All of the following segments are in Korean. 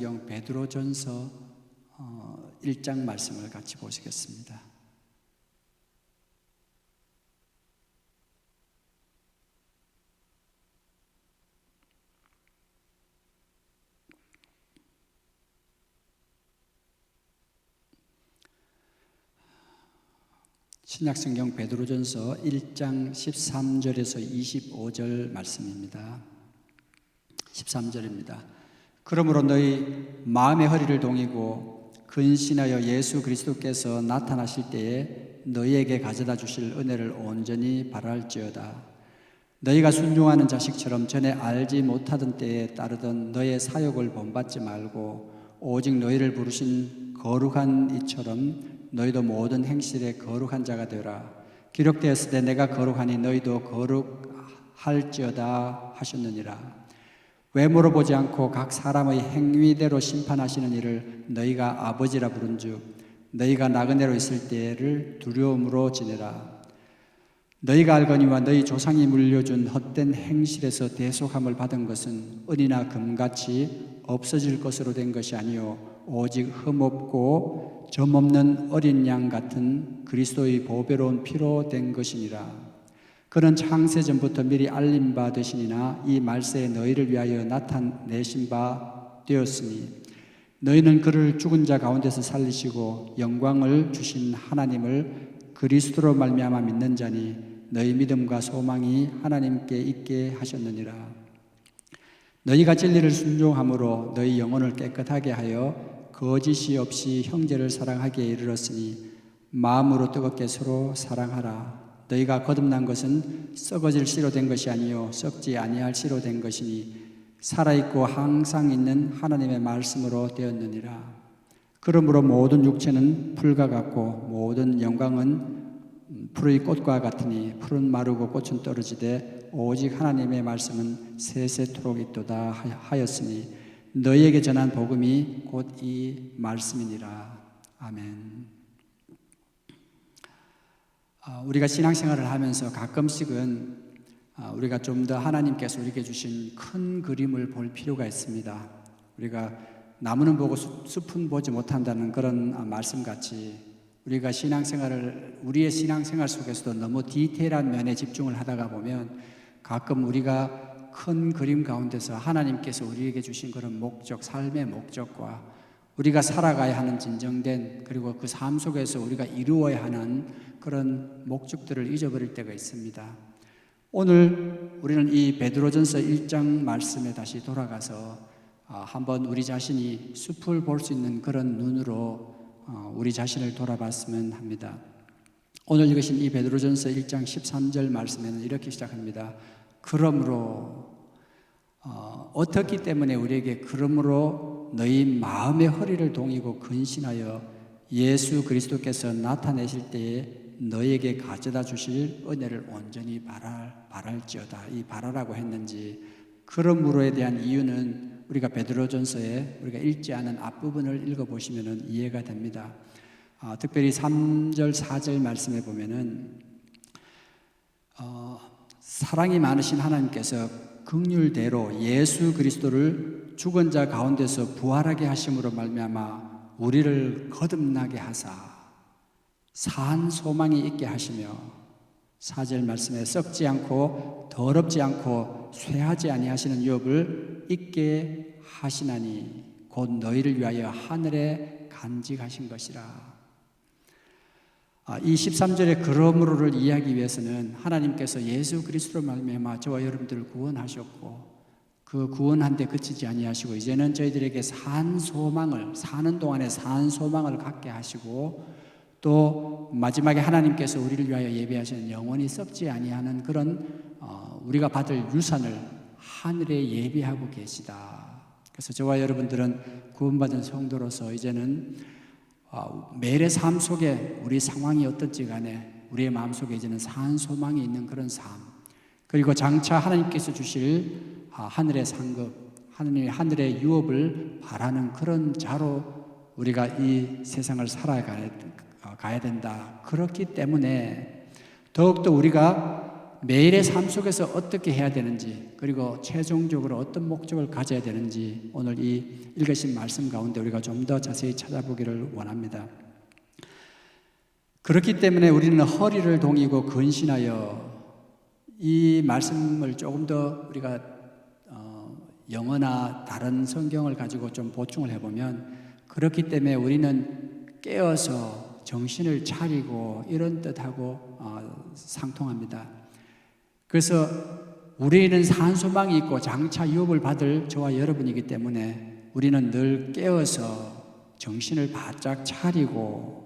신약성경 베드로전서 1장 말씀을 같이 보시겠습니다. 신약성경 베드로전서 1장 13절에서 25절 말씀입니다. 13절입니다. 그러므로 너희 마음의 허리를 동이고 근신하여 예수 그리스도께서 나타나실 때에 너희에게 가져다 주실 은혜를 온전히 바랄지어다. 너희가 순종하는 자식처럼 전에 알지 못하던 때에 따르던 너의 사욕을 본받지 말고 오직 너희를 부르신 거룩한 이처럼 너희도 모든 행실에 거룩한 자가 되라. 기록되었으되 내가 거룩하니 너희도 거룩할지어다 하셨느니라. 외모로 보지 않고 각 사람의 행위대로 심판하시는 이를 너희가 아버지라 부른즉 너희가 나그네로 있을 때를 두려움으로 지내라. 너희가 알거니와 너희 조상이 물려준 헛된 행실에서 대속함을 받은 것은 은이나 금같이 없어질 것으로 된 것이 아니요 오직 흠없고 점없는 어린 양 같은 그리스도의 보배로운 피로 된 것이니라. 그는 창세전부터 미리 알림 바 되시니나 이 말세에 너희를 위하여 나타내신 바 되었으니 너희는 그를 죽은 자 가운데서 살리시고 영광을 주신 하나님을 그리스도로 말미암아 믿는 자니 너희 믿음과 소망이 하나님께 있게 하셨느니라. 너희가 진리를 순종함으로 너희 영혼을 깨끗하게 하여 거짓이 없이 형제를 사랑하기에 이르렀으니 마음으로 뜨겁게 서로 사랑하라. 너희가 거듭난 것은 썩어질 씨로 된 것이 아니요 썩지 아니할 씨로 된 것이니 살아있고 항상 있는 하나님의 말씀으로 되었느니라. 그러므로 모든 육체는 풀과 같고 모든 영광은 풀의 꽃과 같으니 풀은 마르고 꽃은 떨어지되 오직 하나님의 말씀은 세세토록 있도다 하였으니 너희에게 전한 복음이 곧 이 말씀이니라. 아멘. 우리가 신앙생활을 하면서 가끔씩은 우리가 좀 더 하나님께서 우리에게 주신 큰 그림을 볼 필요가 있습니다. 우리가 나무는 보고 숲은 보지 못한다는 그런 말씀같이 우리가 우리의 신앙생활 속에서도 너무 디테일한 면에 집중을 하다가 보면 가끔 우리가 큰 그림 가운데서 하나님께서 우리에게 주신 그런 목적, 삶의 목적과 우리가 살아가야 하는 진정된 그리고 그 삶 속에서 우리가 이루어야 하는 그런 목적들을 잊어버릴 때가 있습니다. 오늘 우리는 이 베드로전서 1장 말씀에 다시 돌아가서 한번 우리 자신이 숲을 볼 수 있는 그런 눈으로 우리 자신을 돌아봤으면 합니다. 오늘 읽으신 이 베드로전서 1장 13절 말씀에는 이렇게 시작합니다. 그러므로 어떻기 때문에 우리에게 그러므로 너희 마음의 허리를 동이고 근신하여 예수 그리스도께서 나타내실 때에 너희에게 가져다 주실 은혜를 온전히 바랄지어다. 이 바라라고 했는지 그러므로에 대한 이유는 우리가 베드로전서에 우리가 읽지 않은 앞부분을 읽어보시면 이해가 됩니다. 특별히 3절 4절 말씀에 보면은 사랑이 많으신 하나님께서 긍휼대로 예수 그리스도를 죽은 자 가운데서 부활하게 하심으로 말미암아 우리를 거듭나게 하사 산 소망이 있게 하시며 4절 말씀에 썩지 않고 더럽지 않고 쇠하지 아니하시는 유업을 있게 하시나니 곧 너희를 위하여 하늘에 간직하신 것이라. 이 13절의 그러므로를 이해하기 위해서는 하나님께서 예수 그리스도로 말미암아 저와 여러분들을 구원하셨고 그 구원한 데 그치지 아니하시고 이제는 저희들에게 사는 동안에 산 소망을 갖게 하시고 또 마지막에 하나님께서 우리를 위하여 예비하시는 영원히 썩지 아니하는 그런 우리가 받을 유산을 하늘에 예비하고 계시다. 그래서 저와 여러분들은 구원받은 성도로서 이제는 매일의 삶 속에 우리 상황이 어떻지 간에 우리의 마음속에 이제는 산 소망이 있는 그런 삶, 그리고 장차 하나님께서 주실 하늘의 상급, 하늘의 유업을 바라는 그런 자로 우리가 이 세상을 살아가야 된다. 그렇기 때문에 더욱더 우리가 매일의 삶 속에서 어떻게 해야 되는지, 그리고 최종적으로 어떤 목적을 가져야 되는지 오늘 이 읽으신 말씀 가운데 우리가 좀 더 자세히 찾아보기를 원합니다. 그렇기 때문에 우리는 허리를 동이고 근신하여, 이 말씀을 조금 더 우리가 영어나 다른 성경을 가지고 좀 보충을 해보면, 그렇기 때문에 우리는 깨어서 정신을 차리고 이런 뜻하고 상통합니다. 그래서 우리는 산소망이 있고 장차 유업을 받을 저와 여러분이기 때문에 우리는 늘 깨어서 정신을 바짝 차리고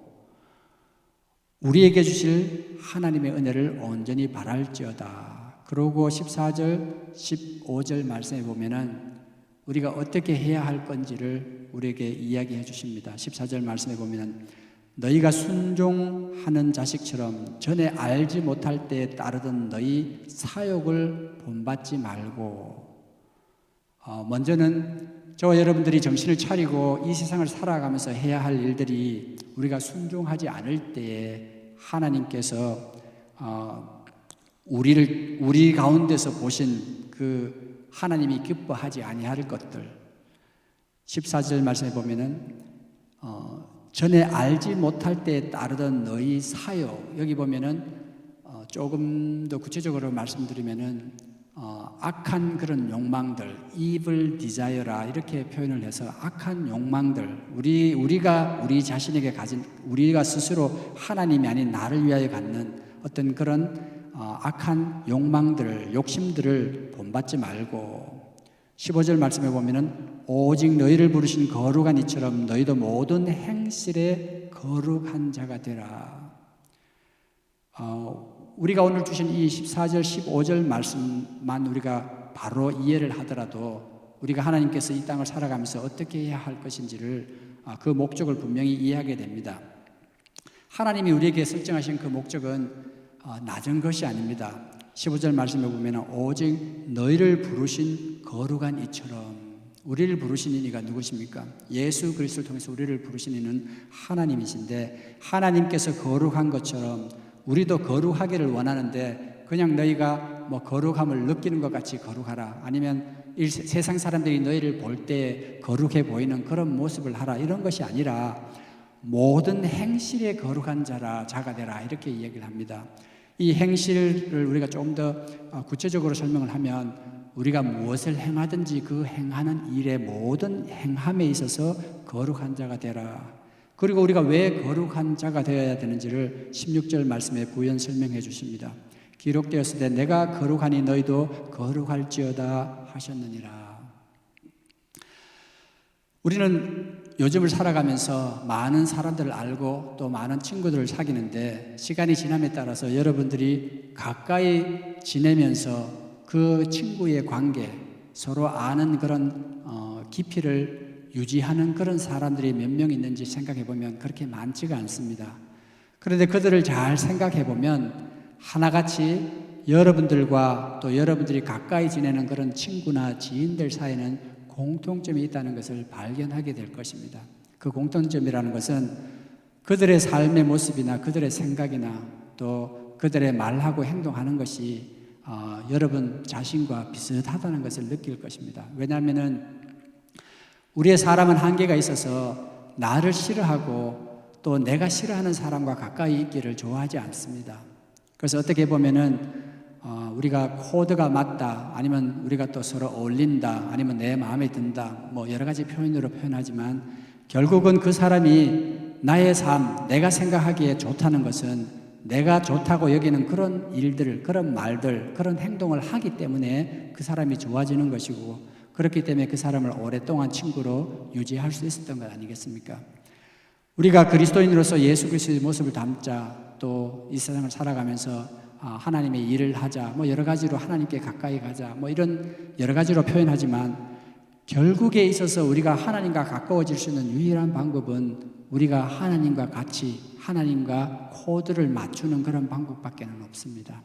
우리에게 주실 하나님의 은혜를 온전히 바랄지어다. 그러고 14절, 15절 말씀에 보면은 우리가 어떻게 해야 할 건지를 우리에게 이야기해 주십니다. 14절 말씀에 보면은 너희가 순종하는 자식처럼 전에 알지 못할 때에 따르던 너희 사욕을 본받지 말고, 먼저는 저와 여러분들이 정신을 차리고 이 세상을 살아가면서 해야 할 일들이 우리가 순종하지 않을 때에 하나님께서 우리 가운데서 보신 그 하나님이 기뻐하지 아니할 것들, 14절 말씀에 보면은 전에 알지 못할 때에 따르던 너희 사욕, 여기 보면은 조금 더 구체적으로 말씀드리면은 악한 그런 욕망들, evil desire라 이렇게 표현을 해서 악한 욕망들, 우리가 우리 자신에게 가진, 우리가 스스로 하나님이 아닌 나를 위하여 갖는 어떤 그런 악한 욕망들, 욕심들을 본받지 말고, 15절 말씀에 보면은 오직 너희를 부르신 거룩한 이처럼 너희도 모든 행실에 거룩한 자가 되라. 우리가 오늘 주신 이 14절, 15절 말씀만 우리가 바로 이해를 하더라도 우리가 하나님께서 이 땅을 살아가면서 어떻게 해야 할 것인지를, 그 목적을 분명히 이해하게 됩니다. 하나님이 우리에게 설정하신 그 목적은 낮은 것이 아닙니다. 15절 말씀에 보면 오직 너희를 부르신 거룩한 이처럼, 우리를 부르신 이가 누구십니까? 예수 그리스도를 통해서 우리를 부르신 이는 하나님이신데, 하나님께서 거룩한 것처럼 우리도 거룩하기를 원하는데, 그냥 너희가 뭐 거룩함을 느끼는 것 같이 거룩하라, 아니면 세상 사람들이 너희를 볼 때 거룩해 보이는 그런 모습을 하라, 이런 것이 아니라 모든 행실에 거룩한 자가 되라, 이렇게 이야기를 합니다. 이 행실을 우리가 조금 더 구체적으로 설명을 하면, 우리가 무엇을 행하든지 그 행하는 일의 모든 행함에 있어서 거룩한 자가 되라. 그리고 우리가 왜 거룩한 자가 되어야 되는지를 16절 말씀에 부연 설명해 주십니다. 기록되었을 때 내가 거룩하니 너희도 거룩할지어다 하셨느니라. 우리는 요즘을 살아가면서 많은 사람들을 알고 또 많은 친구들을 사귀는데, 시간이 지남에 따라서 여러분들이 가까이 지내면서 그 친구의 관계, 서로 아는 그런 깊이를 유지하는 그런 사람들이 몇 명 있는지 생각해 보면 그렇게 많지가 않습니다. 그런데 그들을 잘 생각해 보면 하나같이 여러분들과 또 여러분들이 가까이 지내는 그런 친구나 지인들 사이에는 공통점이 있다는 것을 발견하게 될 것입니다. 그 공통점이라는 것은 그들의 삶의 모습이나 그들의 생각이나 또 그들의 말하고 행동하는 것이 여러분 자신과 비슷하다는 것을 느낄 것입니다. 왜냐하면 우리의 사람은 한계가 있어서 나를 싫어하고 또 내가 싫어하는 사람과 가까이 있기를 좋아하지 않습니다. 그래서 어떻게 보면은 우리가 코드가 맞다, 아니면 우리가 또 서로 어울린다, 아니면 내 마음에 든다, 뭐 여러 가지 표현으로 표현하지만 결국은 그 사람이 나의 삶, 내가 생각하기에 좋다는 것은 내가 좋다고 여기는 그런 일들, 그런 말들, 그런 행동을 하기 때문에 그 사람이 좋아지는 것이고, 그렇기 때문에 그 사람을 오랫동안 친구로 유지할 수 있었던 것 아니겠습니까? 우리가 그리스도인으로서 예수 그리스도의 모습을 담자, 또 이 세상을 살아가면서 하나님의 일을 하자, 뭐 여러 가지로 하나님께 가까이 가자, 뭐 이런 여러 가지로 표현하지만 결국에 있어서 우리가 하나님과 가까워질 수 있는 유일한 방법은 우리가 하나님과 같이 하나님과 코드를 맞추는 그런 방법밖에는 없습니다.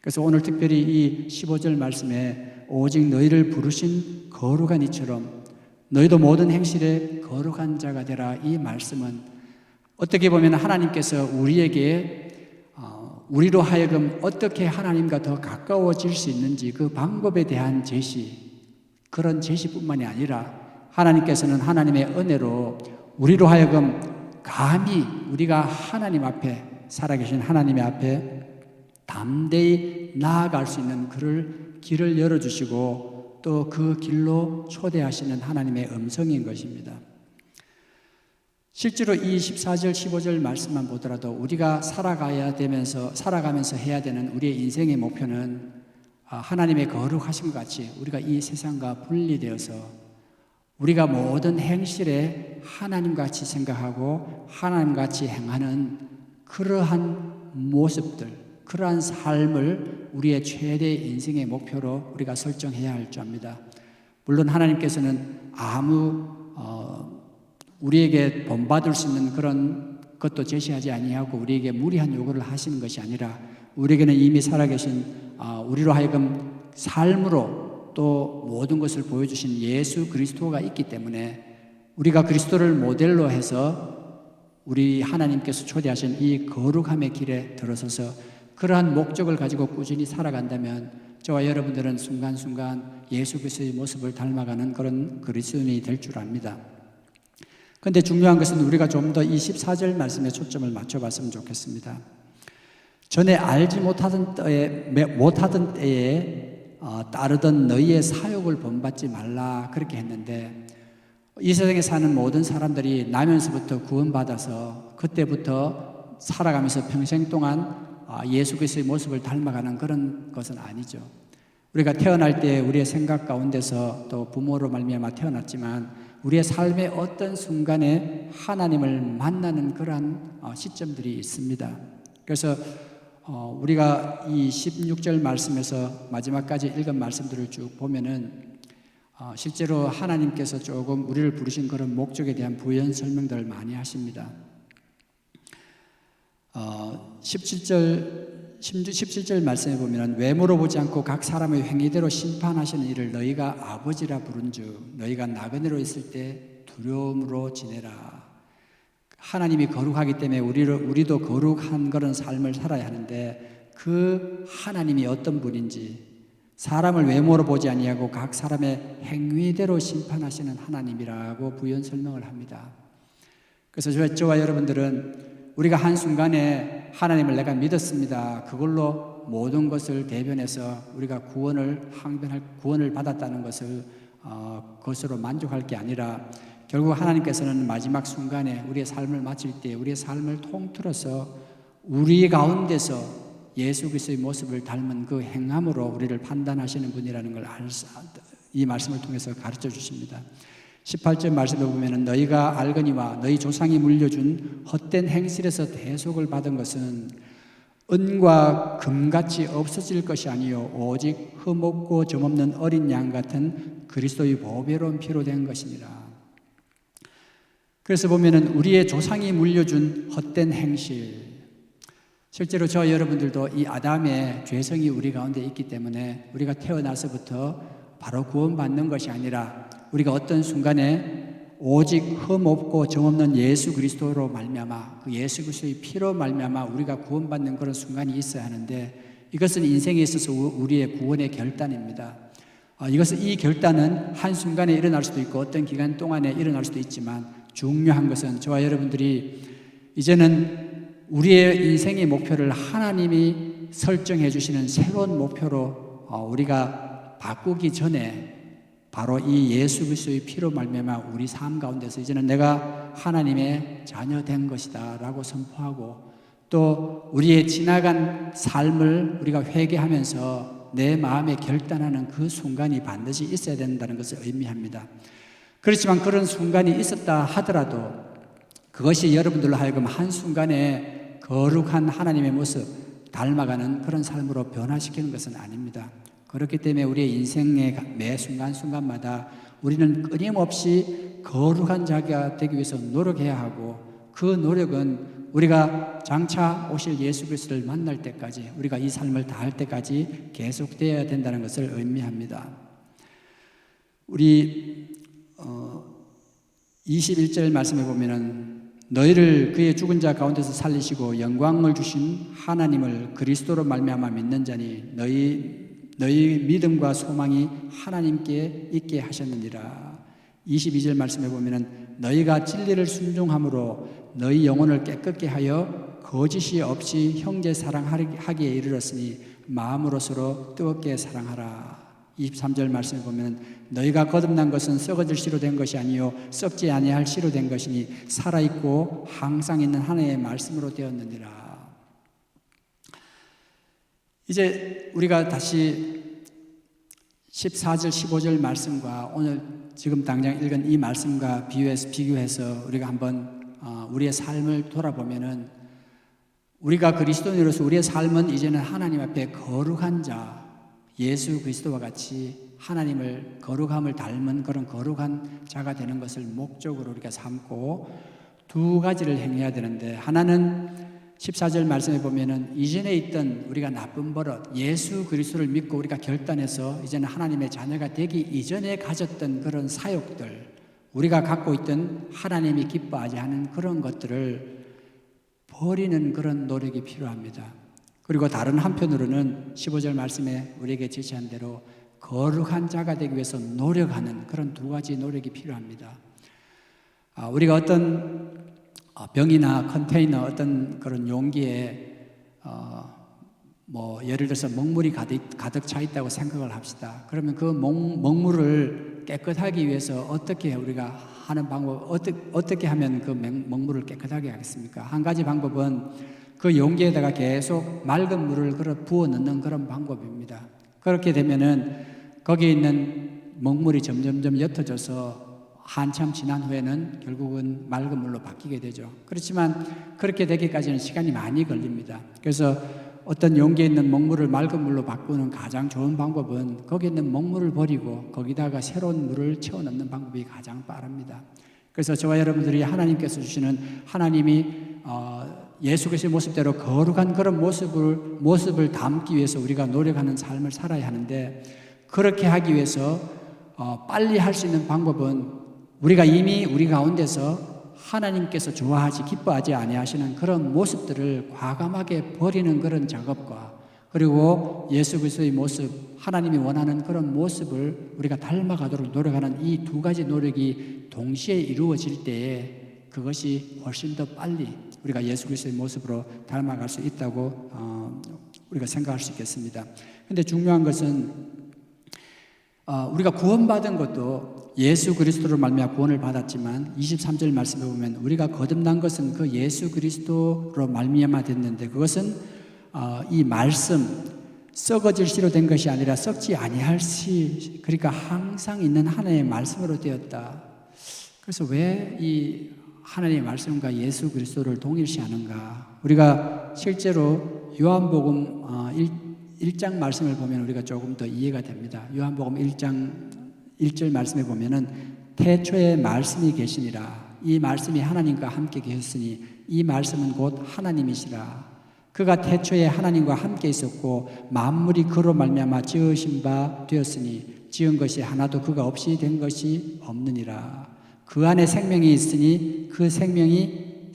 그래서 오늘 특별히 이 15절 말씀에 오직 너희를 부르신 거룩한 이처럼 너희도 모든 행실에 거룩한 자가 되라, 이 말씀은 어떻게 보면 하나님께서 우리에게 우리로 하여금 어떻게 하나님과 더 가까워질 수 있는지 그 방법에 대한 제시, 그런 제시뿐만이 아니라 하나님께서는 하나님의 은혜로 우리로 하여금 감히 우리가 하나님 앞에, 살아계신 하나님의 앞에 담대히 나아갈 수 있는 길을 열어주시고 또 그 길로 초대하시는 하나님의 음성인 것입니다. 실제로 이 14절 15절 말씀만 보더라도 우리가 살아가면서 해야 되는 우리의 인생의 목표는 하나님의 거룩하심과 같이 우리가 이 세상과 분리되어서 우리가 모든 행실에 하나님같이 생각하고 하나님같이 행하는 그러한 모습들, 그러한 삶을 우리의 최대 인생의 목표로 우리가 설정해야 할 줄 압니다. 물론 하나님께서는 우리에게 본받을 수 있는 그런 것도 제시하지 아니하고 우리에게 무리한 요구를 하시는 것이 아니라 우리에게는 이미 살아계신 우리로 하여금 삶으로 또 모든 것을 보여주신 예수 그리스도가 있기 때문에 우리가 그리스도를 모델로 해서 우리 하나님께서 초대하신 이 거룩함의 길에 들어서서 그러한 목적을 가지고 꾸준히 살아간다면 저와 여러분들은 순간순간 예수 그리스도의 모습을 닮아가는 그런 그리스도인이 될 줄 압니다. 그런데 중요한 것은 우리가 좀 더 이 14절 말씀에 초점을 맞춰봤으면 좋겠습니다. 전에 알지 못하던 때에 따르던 너희의 사욕을 본받지 말라 그렇게 했는데 이 세상에 사는 모든 사람들이 나면서부터 구원받아서 그때부터 살아가면서 평생 동안 예수 그리스도의 모습을 닮아가는 그런 것은 아니죠. 우리가 태어날 때 우리의 생각 가운데서 또 부모로 말미암아 태어났지만 우리의 삶의 어떤 순간에 하나님을 만나는 그러한 시점들이 있습니다. 그래서 우리가 이 16절 말씀에서 마지막까지 읽은 말씀들을 쭉 보면은 실제로 하나님께서 조금 우리를 부르신 그런 목적에 대한 부연 설명들을 많이 하십니다. 17절 말씀에 보면 외모로 보지 않고 각 사람의 행위대로 심판하시는 이를 너희가 아버지라 부른즉 너희가 나그네로 있을 때 두려움으로 지내라. 하나님이 거룩하기 때문에 우리도 거룩한 그런 삶을 살아야 하는데 그 하나님이 어떤 분인지 사람을 외모로 보지 아니하고 각 사람의 행위대로 심판하시는 하나님이라고 부연 설명을 합니다. 그래서 저와 여러분들은 우리가 한순간에 하나님을 내가 믿었습니다. 그걸로 모든 것을 대변해서 우리가 구원을 받았다는 것을 그것으로 만족할 게 아니라 결국 하나님께서는 마지막 순간에 우리의 삶을 마칠 때 우리의 삶을 통틀어서 우리 가운데서 예수 그리스도의 모습을 닮은 그 행함으로 우리를 판단하시는 분이라는 걸 이 말씀을 통해서 가르쳐 주십니다. 18절 말씀에 보면 너희가 알거니와 너희 조상이 물려준 헛된 행실에서 대속을 받은 것은 은과 금같이 없어질 것이 아니요 오직 흠없고 점없는 어린 양 같은 그리스도의 보배로운 피로 된 것이니라. 그래서 보면은 우리의 조상이 물려준 헛된 행실, 실제로 저 여러분들도 이 아담의 죄성이 우리 가운데 있기 때문에 우리가 태어나서부터 바로 구원받는 것이 아니라 우리가 어떤 순간에 오직 흠없고 점없는 예수 그리스도로 말미암아 그 예수 그리스도의 피로 말미암아 우리가 구원받는 그런 순간이 있어야 하는데 이것은 인생에 있어서 우리의 구원의 결단입니다. 이 결단은 한순간에 일어날 수도 있고 어떤 기간 동안에 일어날 수도 있지만 중요한 것은 저와 여러분들이 이제는 우리의 인생의 목표를 하나님이 설정해 주시는 새로운 목표로 우리가 바꾸기 전에 바로 이 예수 그리스도의 피로 말미암아 우리 삶 가운데서 이제는 내가 하나님의 자녀 된 것이다 라고 선포하고 또 우리의 지나간 삶을 우리가 회개하면서 내 마음에 결단하는 그 순간이 반드시 있어야 된다는 것을 의미합니다. 그렇지만 그런 순간이 있었다 하더라도 그것이 여러분들로 하여금 한순간에 거룩한 하나님의 모습 닮아가는 그런 삶으로 변화시키는 것은 아닙니다. 그렇기 때문에 우리의 인생의 매 순간순간마다 우리는 끊임없이 거룩한 자가 되기 위해서 노력해야 하고 그 노력은 우리가 장차 오실 예수 그리스도를 만날 때까지 우리가 이 삶을 다할 때까지 계속되어야 된다는 것을 의미합니다. 우리 21절 말씀에 보면은 너희를 그의 죽은 자 가운데서 살리시고 영광을 주신 하나님을 그리스도로 말미암아 믿는 자니 너희 믿음과 소망이 하나님께 있게 하셨느니라. 22절 말씀해 보면은 너희가 진리를 순종함으로 너희 영혼을 깨끗게 하여 거짓이 없이 형제 사랑하기에 이르렀으니 마음으로 서로 뜨겁게 사랑하라. 23절 말씀에 보면 너희가 거듭난 것은 썩어질 씨로 된 것이 아니요 썩지 아니할 씨로 된 것이니 살아있고 항상 있는 하나님의 말씀으로 되었느니라. 이제 우리가 다시 14절 15절 말씀과 오늘 지금 당장 읽은 이 말씀과 비교해서 우리가 한번 우리의 삶을 돌아보면은 우리가 그리스도인으로서 우리의 삶은 이제는 하나님 앞에 거룩한 자 예수 그리스도와 같이 하나님을 거룩함을 닮은 그런 거룩한 자가 되는 것을 목적으로 우리가 삼고 두 가지를 행해야 되는데, 하나는 14절 말씀에 보면은 이전에 있던 우리가 나쁜 버릇, 예수 그리스도를 믿고 우리가 결단해서 이제는 하나님의 자녀가 되기 이전에 가졌던 그런 사욕들, 우리가 갖고 있던 하나님이 기뻐하지 않은 그런 것들을 버리는 그런 노력이 필요합니다. 그리고 다른 한편으로는 15절 말씀에 우리에게 제시한 대로 거룩한 자가 되기 위해서 노력하는 그런 두 가지 노력이 필요합니다. 우리가 어떤 병이나 컨테이너, 어떤 그런 용기에 예를 들어서 먹물이 가득 차 있다고 생각을 합시다. 그러면 그 먹물을 깨끗하기 위해서 어떻게 우리가 하는 방법, 어떻게 하면 그 먹물을 깨끗하게 하겠습니까? 한 가지 방법은 그 용기에다가 계속 맑은 물을 부어 넣는 그런 방법입니다. 그렇게 되면은 거기에 있는 먹물이 점점점 옅어져서 한참 지난 후에는 결국은 맑은 물로 바뀌게 되죠. 그렇지만 그렇게 되기까지는 시간이 많이 걸립니다. 그래서 어떤 용기에 있는 먹물을 맑은 물로 바꾸는 가장 좋은 방법은 거기에 있는 먹물을 버리고 거기다가 새로운 물을 채워 넣는 방법이 가장 빠릅니다. 그래서 저와 여러분들이 하나님께서 주시는 하나님이 예수 그리스도의 모습대로 거룩한 그런 모습을 담기 위해서 우리가 노력하는 삶을 살아야 하는데, 그렇게 하기 위해서 빨리 할 수 있는 방법은 우리가 이미 우리 가운데서 하나님께서 좋아하지 기뻐하지 아니하시는 그런 모습들을 과감하게 버리는 그런 작업과, 그리고 예수 그리스도의 모습, 하나님이 원하는 그런 모습을 우리가 닮아가도록 노력하는 이 두 가지 노력이 동시에 이루어질 때에 그것이 훨씬 더 빨리 우리가 예수 그리스도의 모습으로 닮아갈 수 있다고 우리가 생각할 수 있겠습니다. 그런데 중요한 것은 우리가 구원받은 것도 예수 그리스도로 말미암아 구원을 받았지만 23절 말씀에 보면 우리가 거듭난 것은 그 예수 그리스도로 말미암아 됐는데, 그것은 이 말씀, 썩어질 씨로 된 것이 아니라 썩지 아니할 씨, 그러니까 항상 있는 하나님의 말씀으로 되었다. 그래서 왜 이 하나님의 말씀과 예수 그리스도를 동일시하는가? 우리가 실제로 요한복음 1장 말씀을 보면 우리가 조금 더 이해가 됩니다. 요한복음 1장 1절 말씀에 보면은 태초에 말씀이 계시니라. 이 말씀이 하나님과 함께 계셨으니 이 말씀은 곧 하나님이시라. 그가 태초에 하나님과 함께 있었고 만물이 그로 말미암아 지으신 바 되었으니 지은 것이 하나도 그가 없이 된 것이 없느니라. 그 안에 생명이 있으니 그 생명이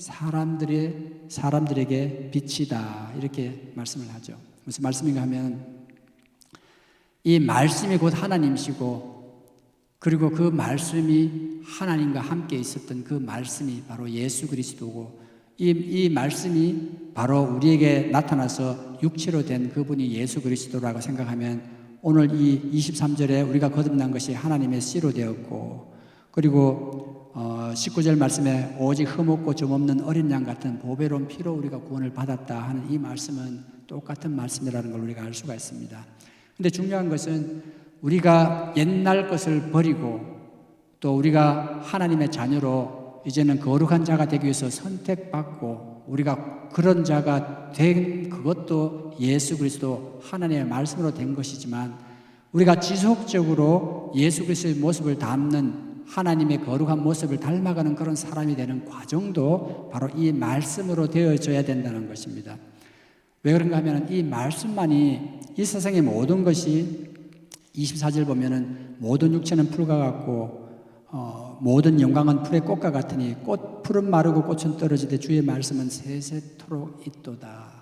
사람들에게 빛이다. 이렇게 말씀을 하죠. 무슨 말씀인가 하면 이 말씀이 곧 하나님이시고, 그리고 그 말씀이 하나님과 함께 있었던 그 말씀이 바로 예수 그리스도고, 이 말씀이 바로 우리에게 나타나서 육체로 된 그분이 예수 그리스도라고 생각하면 오늘 이 23절에 우리가 거듭난 것이 하나님의 씨로 되었고, 그리고 19절 말씀에 오직 흠없고 점없는 어린 양 같은 보배로운 피로 우리가 구원을 받았다 하는 이 말씀은 똑같은 말씀이라는 걸 우리가 알 수가 있습니다. 그런데 중요한 것은 우리가 옛날 것을 버리고 또 우리가 하나님의 자녀로 이제는 거룩한 자가 되기 위해서 선택받고 우리가 그런 자가 된 그것도 예수 그리스도 하나님의 말씀으로 된 것이지만, 우리가 지속적으로 예수 그리스도의 모습을 담는 하나님의 거룩한 모습을 닮아가는 그런 사람이 되는 과정도 바로 이 말씀으로 되어져야 된다는 것입니다. 왜 그런가 하면 이 말씀만이 이 세상의 모든 것이 24절 보면은 모든 육체는 풀과 같고 모든 영광은 풀의 꽃과 같으니 풀은 마르고 꽃은 떨어지되 주의 말씀은 세세토록 있도다.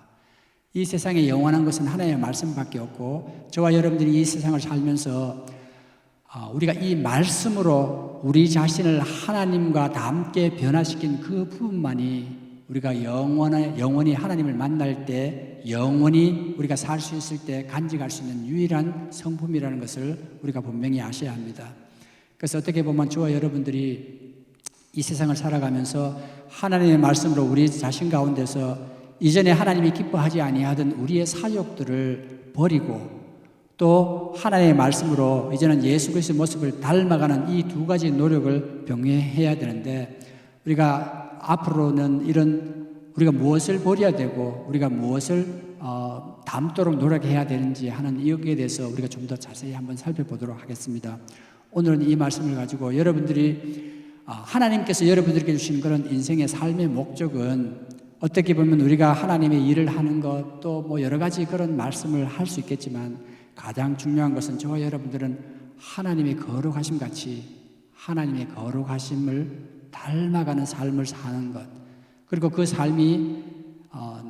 이 세상에 영원한 것은 하나님의 말씀밖에 없고 저와 여러분들이 이 세상을 살면서 우리가 이 말씀으로 우리 자신을 하나님과 함께 변화시킨 그 부분만이 우리가 영원히 하나님을 만날 때 영원히 우리가 살 수 있을 때 간직할 수 있는 유일한 성품이라는 것을 우리가 분명히 아셔야 합니다. 그래서 어떻게 보면 저와 여러분들이 이 세상을 살아가면서 하나님의 말씀으로 우리 자신 가운데서 이전에 하나님이 기뻐하지 아니하던 우리의 사욕들을 버리고 또 하나님의 말씀으로 이제는 예수 그리스도의 모습을 닮아가는 이 두 가지 노력을 병행해야 되는데 우리가 앞으로는 우리가 무엇을 버려야 되고 우리가 무엇을 닮도록 노력해야 되는지 하는 여기에 대해서 우리가 좀 더 자세히 한번 살펴보도록 하겠습니다. 오늘은 이 말씀을 가지고 여러분들이 하나님께서 여러분들에게 주신 그런 인생의 삶의 목적은 어떻게 보면 우리가 하나님의 일을 하는 것 또 뭐 여러 가지 그런 말씀을 할 수 있겠지만 가장 중요한 것은 저와 여러분들은 하나님의 거룩하심 같이 하나님의 거룩하심을 닮아가는 삶을 사는 것 그리고 그 삶이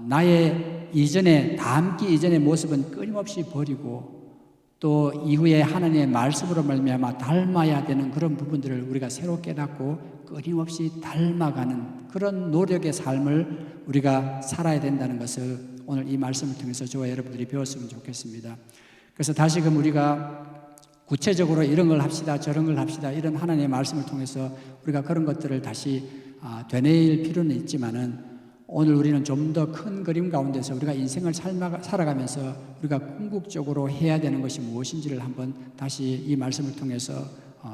나의 닮기 이전의 모습은 끊임없이 버리고 또 이후에 하나님의 말씀으로 말미암아 닮아야 되는 그런 부분들을 우리가 새로 깨닫고 끊임없이 닮아가는 그런 노력의 삶을 우리가 살아야 된다는 것을 오늘 이 말씀을 통해서 저와 여러분들이 배웠으면 좋겠습니다. 그래서 다시금 우리가 구체적으로 이런 걸 합시다 저런 걸 합시다 이런 하나님의 말씀을 통해서 우리가 그런 것들을 다시 되뇌일 필요는 있지만은 오늘 우리는 좀 더 큰 그림 가운데서 우리가 인생을 살아가면서 우리가 궁극적으로 해야 되는 것이 무엇인지를 한번 다시 이 말씀을 통해서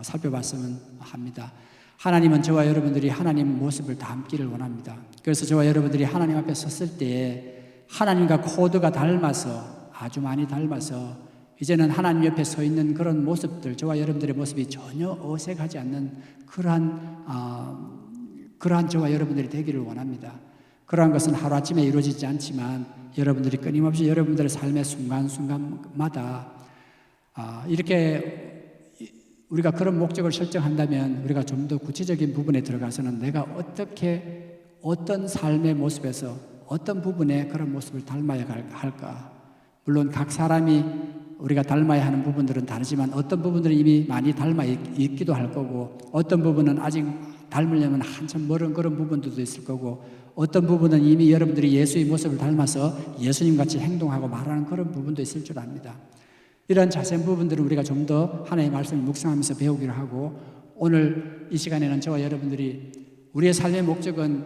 살펴봤으면 합니다. 하나님은 저와 여러분들이 하나님 모습을 닮기를 원합니다. 그래서 저와 여러분들이 하나님 앞에 섰을 때에 하나님과 코드가 닮아서 아주 많이 닮아서 이제는 하나님 옆에 서 있는 그런 모습들 저와 여러분들의 모습이 전혀 어색하지 않는 그러한 저와 여러분들이 되기를 원합니다. 그러한 것은 하루아침에 이루어지지 않지만 여러분들이 끊임없이 여러분들의 삶의 순간순간마다 이렇게 우리가 그런 목적을 설정한다면 우리가 좀 더 구체적인 부분에 들어가서는 내가 어떤 삶의 모습에서 어떤 부분에 그런 모습을 닮아야 할까. 물론 각 사람이 우리가 닮아야 하는 부분들은 다르지만 어떤 부분들은 이미 많이 닮아 있기도 할 거고 어떤 부분은 아직 닮으려면 한참 멀은 그런 부분들도 있을 거고 어떤 부분은 이미 여러분들이 예수의 모습을 닮아서 예수님같이 행동하고 말하는 그런 부분도 있을 줄 압니다. 이런 자세한 부분들은 우리가 좀 더 하나님의 말씀을 묵상하면서 배우기로 하고 오늘 이 시간에는 저와 여러분들이 우리의 삶의 목적은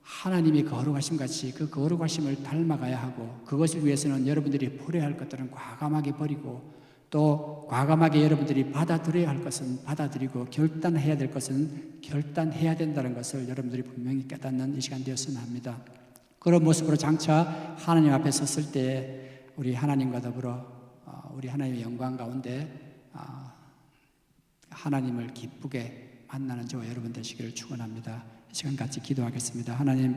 하나님의 거룩하심 같이 그 거룩하심을 닮아가야 하고 그것을 위해서는 여러분들이 버려야 할 것들은 과감하게 버리고 또 과감하게 여러분들이 받아들여야 할 것은 받아들이고 결단해야 될 것은 결단해야 된다는 것을 여러분들이 분명히 깨닫는 이 시간 되었으면 합니다. 그런 모습으로 장차 하나님 앞에 섰을 때 우리 하나님과 더불어 우리 하나님의 영광 가운데 하나님을 기쁘게 만나는 저와 여러분 되시기를 축원합니다. 이 시간 같이 기도하겠습니다. 하나님,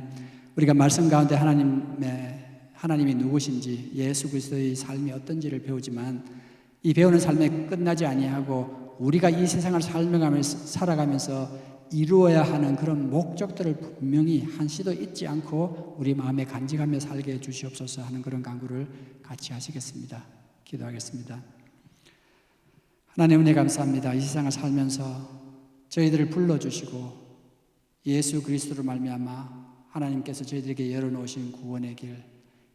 우리가 말씀 가운데 하나님이 누구신지 예수 그리스도의 삶이 어떤지를 배우지만 이 배우는 삶에 끝나지 아니하고 우리가 이 세상을 살아가면서 이루어야 하는 그런 목적들을 분명히 한시도 잊지 않고 우리 마음에 간직하며 살게 해주시옵소서 하는 그런 간구를 같이 하시겠습니다. 기도하겠습니다. 하나님 은혜 감사합니다. 이 세상을 살면서 저희들을 불러주시고 예수 그리스도로 말미암아 하나님께서 저희들에게 열어놓으신 구원의 길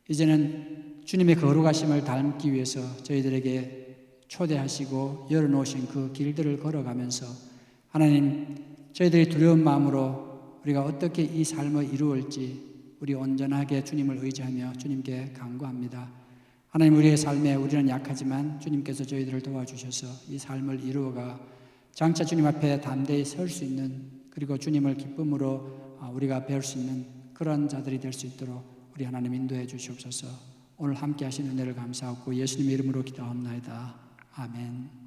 이제는 주님의 거룩하심을 닮기 위해서 저희들에게 초대하시고 열어놓으신 그 길들을 걸어가면서 하나님 저희들이 두려운 마음으로 우리가 어떻게 이 삶을 이루을지 우리 온전하게 주님을 의지하며 주님께 간구합니다. 하나님 우리의 삶에 우리는 약하지만 주님께서 저희들을 도와주셔서 이 삶을 이루어가 장차 주님 앞에 담대히 설 수 있는 그리고 주님을 기쁨으로 우리가 배울 수 있는 그런 자들이 될 수 있도록 우리 하나님 인도해 주시옵소서. 오늘 함께 하신 은혜를 감사하고 예수님의 이름으로 기도합나이다. 아멘.